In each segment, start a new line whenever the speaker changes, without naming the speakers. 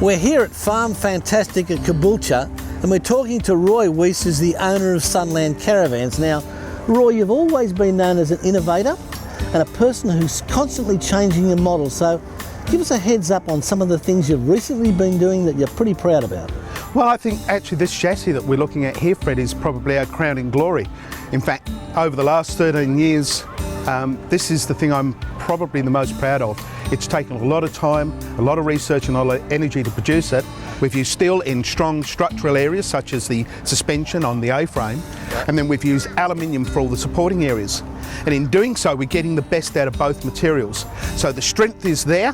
We're here at Farm Fantastic at Caboolture and we're talking to Roy Weiss, who's the owner of Sunland Caravans. Now, Roy, you've always been known as an innovator and a person who's constantly changing your model. So give us a heads up on some of the things you've recently been doing that you're pretty proud about.
Well, I think actually this chassis that we're looking at here, Fred, is probably our crowning glory. In fact, over the last 13 years, this is the thing I'm probably the most proud of. It's taken a lot of time, a lot of research and a lot of energy to produce it. We've used steel in strong structural areas such as the suspension on the A-frame, and then we've used aluminium for all the supporting areas. And in doing so, we're getting the best out of both materials. So the strength is there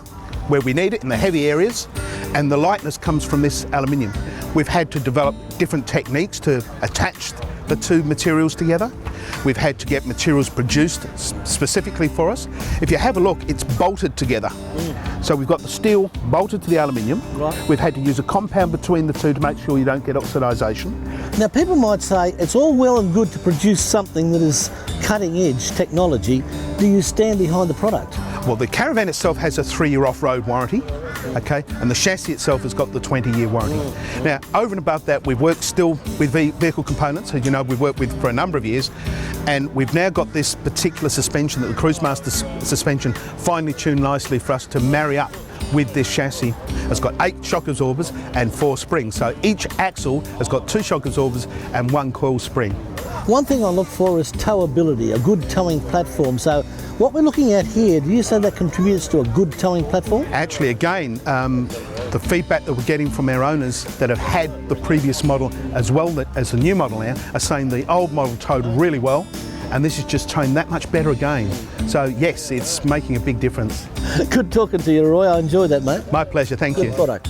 where we need it in the heavy areas, and the lightness comes from this aluminium. We've had to develop different techniques to attach the two materials together. We've had to get materials produced specifically for us. If you have a look, it's bolted together. So we've got the steel bolted to the aluminium. Right. We've had to use a compound between the two to make sure you don't get oxidisation.
Now, people might say it's all well and good to produce something that is cutting edge technology. Do you stand behind the product?
Well, the caravan itself has a 3-year off-road warranty, okay, and the chassis itself has got the 20-year warranty. Now, over and above that, we've worked still with vehicle components, as you know, we've worked with for a number of years, and we've now got this particular suspension, that the Cruise Master suspension, finely tuned nicely for us to marry up with this chassis. It's got 8 shock absorbers and 4 springs, so each axle has got 2 shock absorbers and 1 coil spring.
One thing I look for is towability, a good towing platform. So what we're looking at here, do you say that contributes to a good towing platform?
Actually, again, the feedback that we're getting from our owners that have had the previous model as well as the new model now are saying the old model towed really well, and this is just towing that much better again. So yes, it's making a big difference.
Good talking to you, Roy. I enjoyed that, mate.
My pleasure, thank you.
Good product.